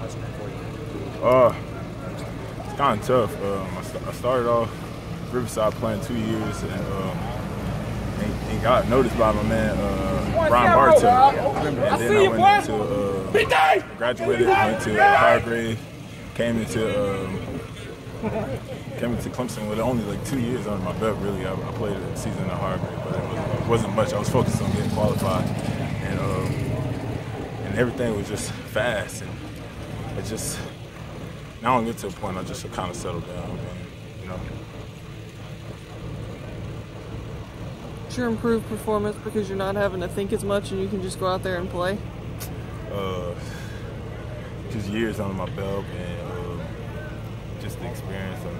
adjustment for you? It's kind of tough. I started off Riverside playing 2 years and got noticed by my man Ron Bartow. And then I went into graduated, went to Hargrave, came into Clemson with only like 2 years under my belt. Really, I played a season at Hargrave, but it wasn't much. I was focused on getting qualified, and everything was just fast, and it just now I get to a point I just kind of settled down, and, you know. It's your improved performance because you're not having to think as much and you can just go out there and play? Just years under my belt and just the experience and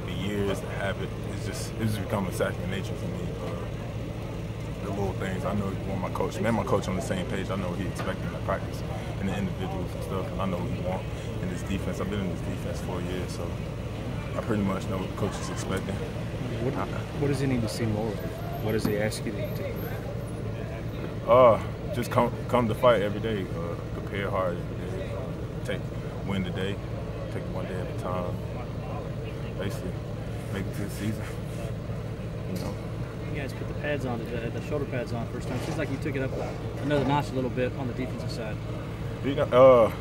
the years, the habit, it's just become a second nature to me. The little things, I know when me and my coach on the same page, I know what he expected in the practice and the individuals and stuff, and I know what he wants in this defense. I've been in this defense 4 years, so I pretty much know what the coach is expecting. What does he need to see more of? What does he ask you to do? Just come to fight every day, prepare hard every day, win the day, take it one day at a time, basically make it to the season, you know. You guys put the pads on, the shoulder pads on first time. Seems like you took it up another notch a little bit on the defensive side. You know,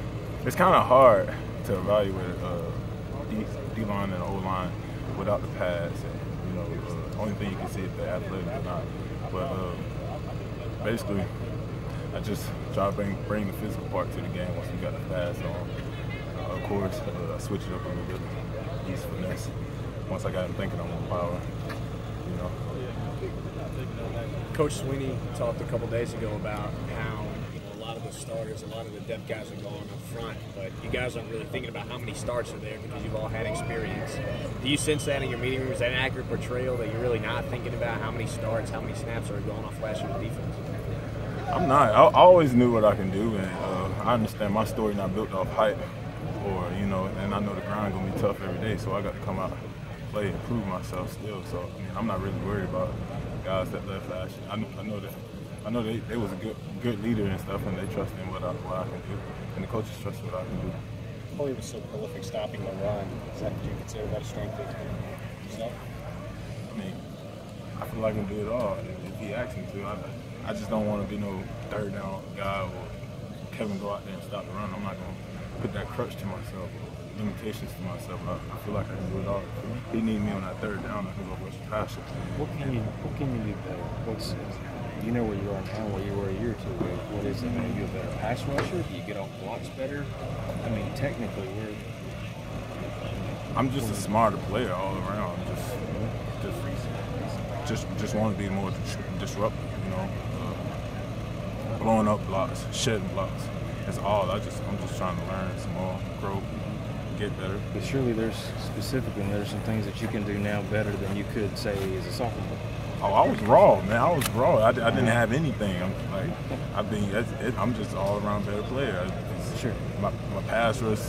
it's kind of hard to evaluate D-line and O-line without the pads. And, you know, the only thing you can see is the athletic or not. But basically, I just try to bring the physical part to the game once we got the pads on. Of course, switch it up a little bit, use finesse. Once I got him thinking, I'm more power, you know. Coach Sweeney talked a couple days ago about how a lot of the starters, a lot of the depth guys are going up front, but you guys aren't really thinking about how many starts are there because you've all had experience. Do you sense that in your meeting room? Is that an accurate portrayal that you're really not thinking about how many starts, how many snaps are going off last year's defense? I'm not. I always knew what I can do, and I understand my story not built off hype, or and I know the grind gonna be tough every day, so I got to come out, play, and prove myself still. So I mean, I'm not really worried about guys that left last year. I know they was a good leader and stuff, and they trust in what I can do, and the coaches trust what I can do. He was so prolific stopping the run. Is that, do you consider that a strength of yourself? I mean, I feel like I can do it all if he asks me to. I just don't want to be no third down guy or Kevin go out there and stop the run. I'm not going to put that crutch to myself, limitations to myself. I feel like I can do it all. If he need me on that third down, I can go rush the passer. What can you do better? You know where you are now, where you were a year or two ago. What is it? Are you a better pass rusher? Do you get off blocks better? I mean, technically, I'm just a smarter player all around. Just want to be more disruptive, blowing up blocks, shedding blocks. That's all. I'm just trying to learn some more, grow, get better. But surely there's some things that you can do now better than you could say as a sophomore. Oh, I was raw, man. I was raw. I didn't have anything. I'm just all around better player. Sure. My pass rush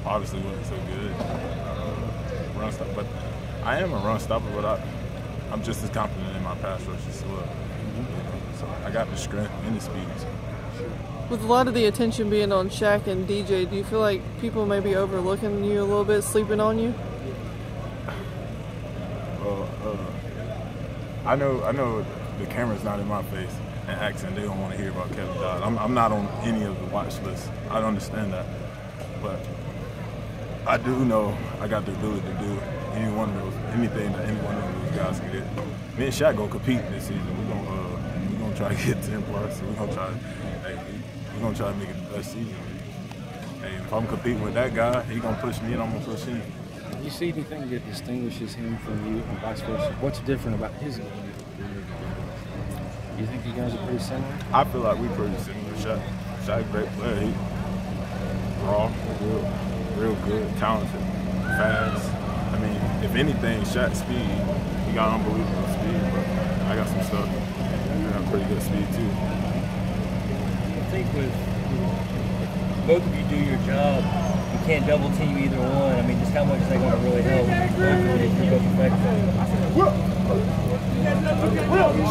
obviously wasn't so good. Run stop, but I am a run stopper, but I'm just as confident in my pass rush as well. So I got the strength and the speed. With a lot of the attention being on Shaq and DJ, do you feel like people may be overlooking you a little bit, sleeping on you? I know the camera's not in my face and accent. They don't want to hear about Kevin Dodd. I'm not on any of the watch lists. I don't understand that. But I do know I got the ability to do anything that any one of those guys can get. Me and Shaq gonna compete this season. We're gonna try to get 10 plus. We're gonna try to make it the best season. Hey, if I'm competing with that guy, he gonna push me and I'm gonna push him. Do you see anything that distinguishes him from you and vice versa? What's different about his game? Do you think you guys are pretty similar? I feel like we're pretty similar. Shaq's a great player. He raw, real good, talented, fast. I mean, if anything, Shaq's speed, he got unbelievable speed, but I got some stuff. I got pretty good speed too. I think with both of you do your job, you can't double team either one. I mean, just how much is that going to really help?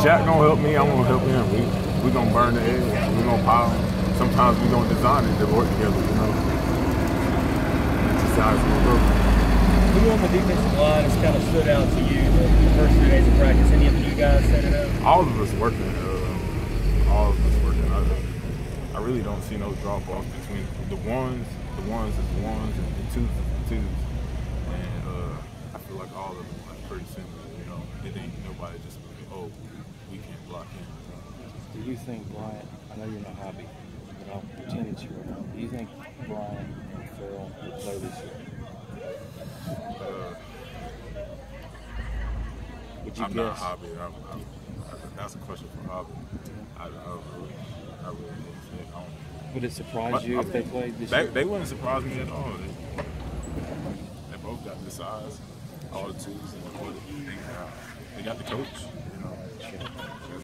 Shaq gonna help me, I'm gonna help him. We gonna burn the edge, we gonna pile him. Sometimes we gonna design it to work together, size of the program. Who on the defensive line has kind of stood out to you the first 3 days of practice? Any of the new guys setting up? All of us working. All of us working. I really don't see no drop off between the ones is the ones, and the twos is the twos. And I feel like all of them are like pretty similar. You know, it ain't nobody just like, oh, we can't block him. Do you think Bryant? I know you're not hobby, but I'll pretend it's your own. Do you think Bryant and Farrell will play this year? Would you I'm guess? not hobby. That's a question for hobby. I really don't say. Would it surprise you if they played this year? They wouldn't surprise me at all. They both got the size, all the twos, and what they got the coach. You know.